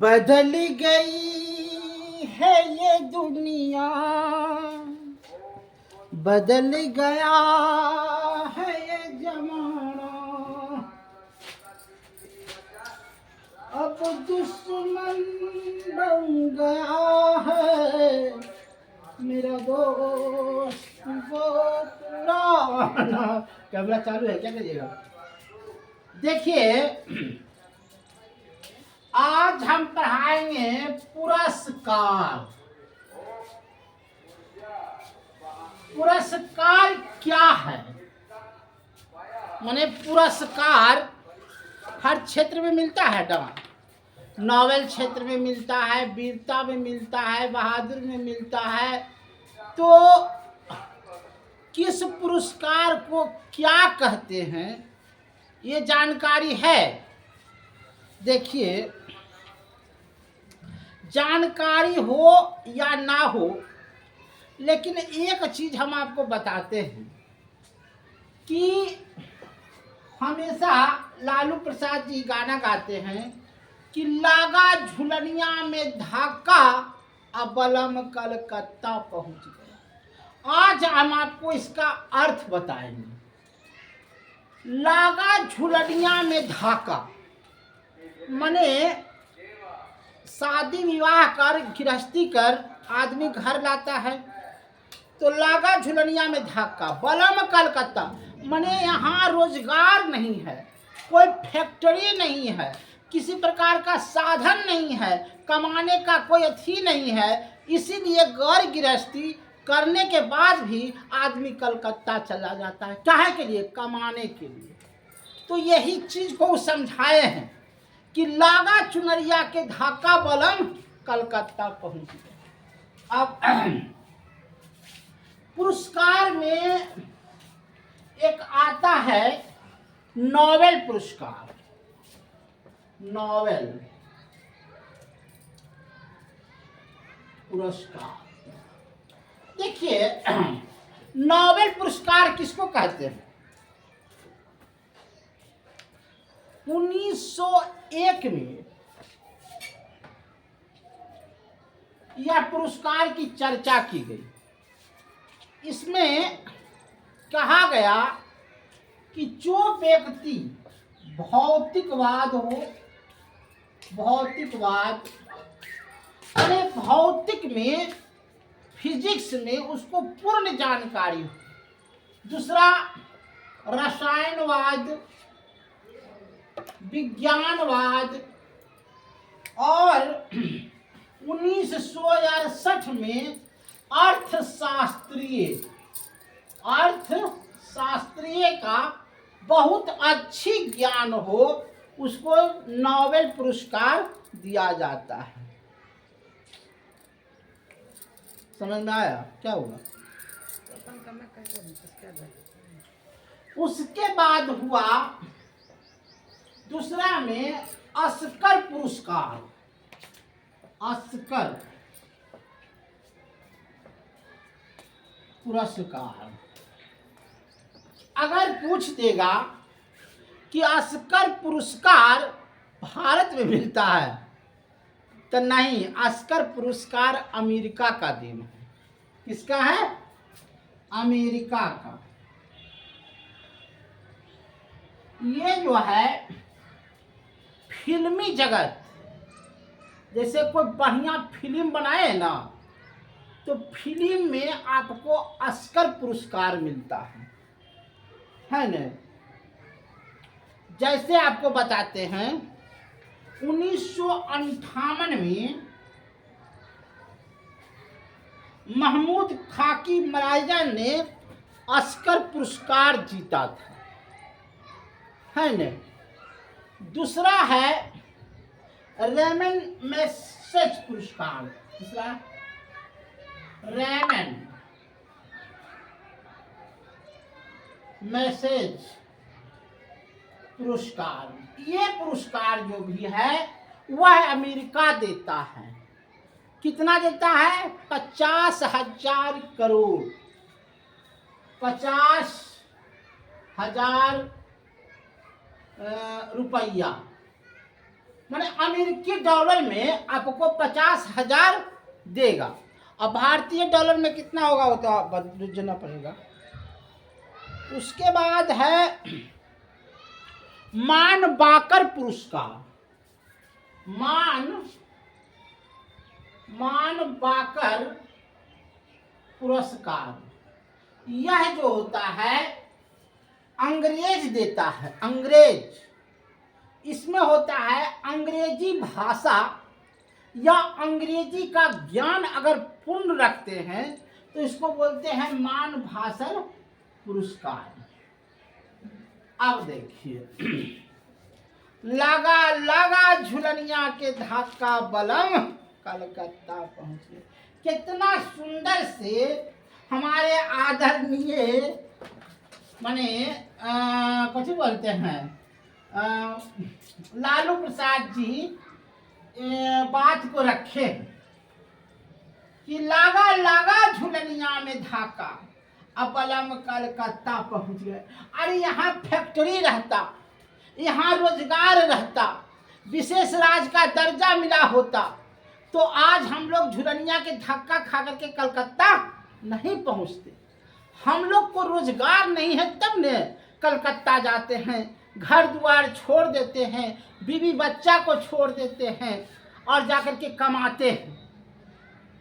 बदल गई है ये दुनिया, बदल गया है ये जमाना, अब दुश्मन बन गया है मेरा दोस्त वो पुराना। कैमरा चालू है, क्या करिएगा? देखिए, आज हम पढ़ाएंगे पुरस्कार। पुरस्कार क्या है? माने पुरस्कार हर क्षेत्र में मिलता है। नॉवेल क्षेत्र में मिलता है, वीरता में मिलता है, बहादुर में मिलता है। तो किस पुरस्कार को क्या कहते हैं, ये जानकारी है? देखिए, जानकारी हो या ना हो, लेकिन एक चीज हम आपको बताते हैं कि हमेशा लालू प्रसाद जी गाना गाते हैं कि लागा झुलनिया में धाका, अबलम कलकत्ता पहुंच गया। आज हम आपको इसका अर्थ बताएंगे। लागा झुलनिया में धाका माने शादी विवाह कर, गृहस्थी कर आदमी घर लाता है, तो लागा झुलनिया में धाका। बलम कलकत्ता माने यहाँ रोजगार नहीं है, कोई फैक्ट्री नहीं है, किसी प्रकार का साधन नहीं है, कमाने का कोई अथी नहीं है। इसीलिए गैर गृहस्थी करने के बाद भी आदमी कलकत्ता चला जाता है। काहे के लिए? कमाने के लिए। तो यही चीज को समझाए हैं कि लागा चुनरिया के धाका, बलम कलकत्ता पहुंच गए। अब पुरस्कार में एक आता है नोबेल पुरस्कार। नोबेल पुरस्कार, देखिए, नोबेल पुरस्कार किसको कहते हैं? 1901 में यह पुरस्कार की चर्चा की गई। इसमें कहा गया कि जो व्यक्ति भौतिकवाद हो, भौतिकवाद अरे भौतिक में, फिजिक्स में उसको पूर्ण जानकारी हो, दूसरा रसायनवाद, विज्ञानवाद, और 1968 में अर्थशास्त्रीय का बहुत अच्छी ज्ञान हो, उसको नोबेल पुरस्कार दिया जाता है। समझ में आया क्या हुआ? उसके बाद हुआ दूसरा में ऑस्कर पुरस्कार। ऑस्कर पुरस्कार अगर पूछ देगा कि ऑस्कर पुरस्कार भारत में मिलता है, तो नहीं, ऑस्कर पुरस्कार अमेरिका का देन है। किसका है? अमेरिका का। ये जो है फिल्मी जगत, जैसे कोई बढ़िया फिल्म बनाए ना, तो फिल्म में आपको ऑस्कर पुरस्कार मिलता है ना? जैसे आपको बताते हैं 1958 में महमूद खाकी मलाइका ने ऑस्कर पुरस्कार जीता था, है ना? दूसरा है रेमन मैगसेसे पुरस्कार। दूसरा रेमन मैगसेसे पुरस्कार। ये पुरस्कार जो भी है वह अमेरिका देता है। कितना देता है? 50,000 करोड़, 50,000 रुपया माने अमेरिकी डॉलर में आपको 50,000 देगा। अब भारतीय डॉलर में कितना होगा वो तो बदलना पड़ेगा। उसके बाद है मान बाकर पुरस्कार। मान बाकर पुरस्कार यह जो होता है अंग्रेज देता है। अंग्रेज, इसमें होता है अंग्रेजी भाषा या अंग्रेजी का ज्ञान अगर पूर्ण रखते हैं तो इसको बोलते हैं मान भाषण पुरस्कार। अब देखिए, लगा लगा झुलनिया के धक्का बलम कलकत्ता पहुंचे। कितना सुंदर से हमारे आदरणीय माने कुछ बोलते हैं लालू प्रसाद जी बात को रखे कि लगा लगा झुलनिया में धाका अब बलम कलकत्ता पहुंच गए। अरे यहाँ फैक्ट्री रहता, यहाँ रोजगार रहता, विशेष राज्य का दर्जा मिला होता तो आज हम लोग झुलनिया के धक्का खा करके कलकत्ता नहीं पहुंचते। हम लोग को रोजगार नहीं है तब ने कलकत्ता जाते हैं, घर द्वार छोड़ देते हैं, बीवी बच्चा को छोड़ देते हैं और जाकर के कमाते हैं।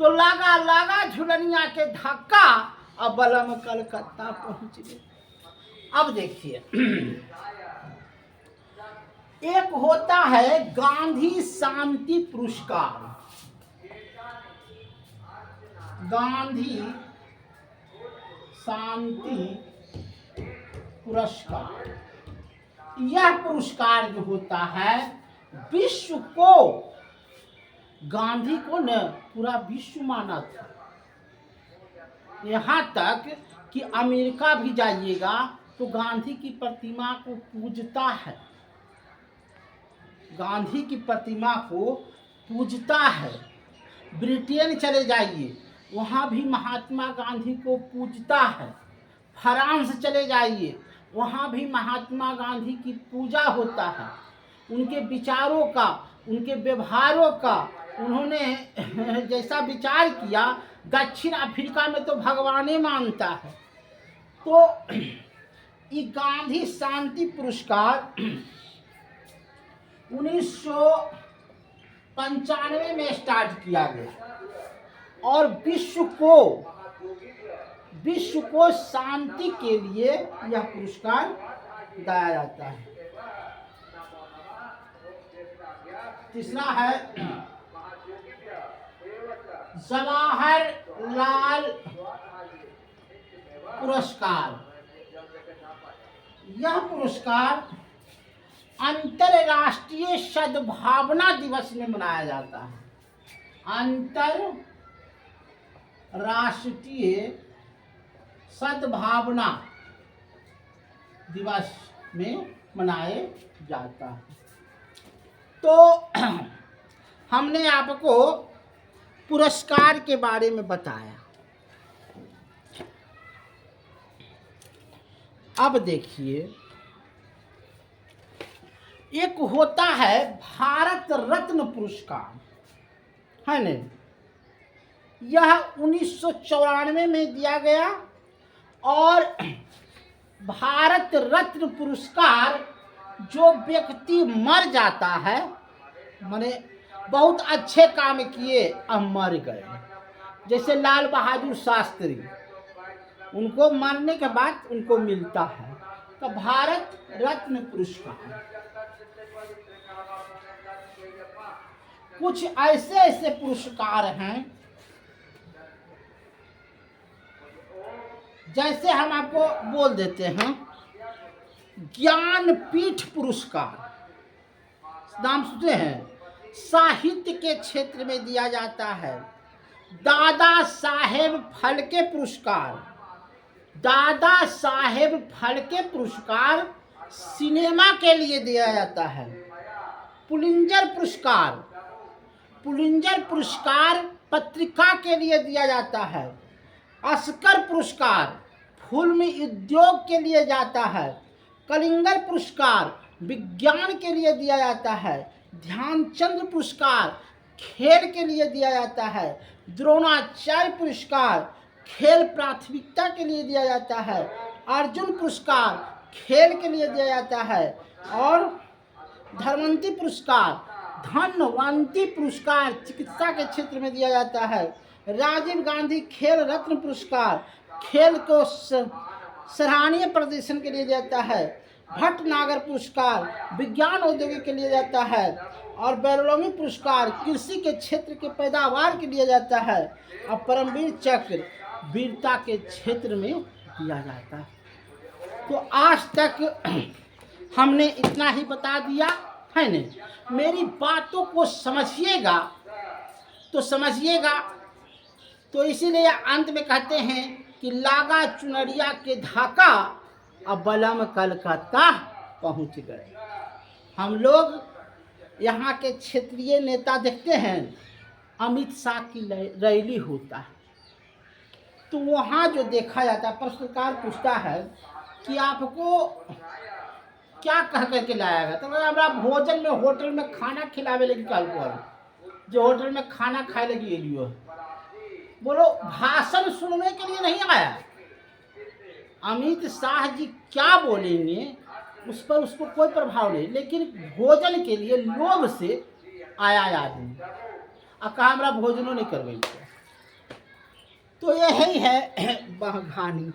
तो लगा लगा झुलनिया के धक्का अब बलम कलकत्ता पहुंच गए। अब देखिए, एक होता है गांधी शांति पुरस्कार। गांधी शांति पुरस्कार, यह पुरस्कार जो होता है विश्व को, गांधी को न पूरा विश्व माना था। यहाँ तक कि अमेरिका भी जाइएगा तो गांधी की प्रतिमा को पूजता है, गांधी की प्रतिमा को पूजता है। ब्रिटेन चले जाइए वहाँ भी महात्मा गांधी को पूजता है। फ्रांस चले जाइए वहाँ भी महात्मा गांधी की पूजा होता है। उनके विचारों का, उनके व्यवहारों का, उन्होंने जैसा विचार किया, दक्षिण अफ्रीका में तो भगवाने मानता है। तो ये गांधी शांति पुरस्कार 1995 में स्टार्ट किया गया और विश्व को शांति के लिए यह पुरस्कार दिया जाता है। तीसरा है जवाहरलाल पुरस्कार। यह पुरस्कार अंतरराष्ट्रीय सद्भावना दिवस में मनाया जाता है। अंतरराष्ट्रीय सद्भावना दिवस में मनाए जाता है। तो हमने आपको पुरस्कार के बारे में बताया। अब देखिए, एक होता है भारत रत्न पुरस्कार, है न। यह 1994 में दिया गया और भारत रत्न पुरस्कार जो व्यक्ति मर जाता है, माने बहुत अच्छे काम किए और मर गए, जैसे लाल बहादुर शास्त्री, उनको मरने के बाद उनको मिलता है तो भारत रत्न पुरस्कार। कुछ ऐसे पुरस्कार हैं जैसे हम आपको बोल देते हैं, ज्ञानपीठ पुरस्कार, नाम सुने हैं, साहित्य के क्षेत्र में दिया जाता है। दादा साहेब फाल्के पुरस्कार, दादा साहेब फाल्के पुरस्कार सिनेमा के लिए दिया जाता है। पुलिंजर पुरस्कार, पुलिंजर पुरस्कार पत्रिका के लिए दिया जाता है। ऑस्कर पुरस्कार फिल्म उद्योग के लिए जाता है। कलिंगर पुरस्कार विज्ञान के लिए दिया जाता है। ध्यानचंद पुरस्कार खेल के लिए दिया जाता है। द्रोणाचार्य पुरस्कार खेल प्राथमिकता के लिए दिया जाता है। अर्जुन पुरस्कार खेल के लिए दिया जाता है। और धनवंती पुरस्कार, धनवंती पुरस्कार चिकित्सा के क्षेत्र में दिया जाता है। राजीव गांधी खेल रत्न पुरस्कार खेल को सराहनीय प्रदर्शन के लिए दिया जाता है। भटनागर पुरस्कार विज्ञान औद्योगिक के लिए जाता है। और बैरलोमी पुरस्कार कृषि के क्षेत्र के पैदावार के लिए जाता है। और परमवीर चक्र वीरता के क्षेत्र में दिया जाता है। तो आज तक हमने इतना ही बता दिया है नहीं। मेरी बातों को समझिएगा तो समझिएगा। तो इसीलिए अंत में कहते हैं कि लागा चुनरिया के धाका अब बलम कलकत्ता पहुंच गए। हम लोग यहाँ के क्षेत्रीय नेता देखते हैं, अमित शाह की रैली होता है तो वहाँ जो देखा जाता है, पत्रकार पूछता है कि आपको क्या कह करके लाया गया, तो हमारा भोजन में होटल में खाना खिलावे लगी कल को, जो होटल में खाना खाए लगी एलियो। बोलो भाषण सुनने के लिए नहीं आया। अमित शाह जी क्या बोलेंगे उस पर उसको कोई प्रभाव नहीं, लेकिन भोजन के लिए लोभ से आया आदमी और कहा हमारा भोजनों नहीं करवाएंगे। तो यही है कहानी।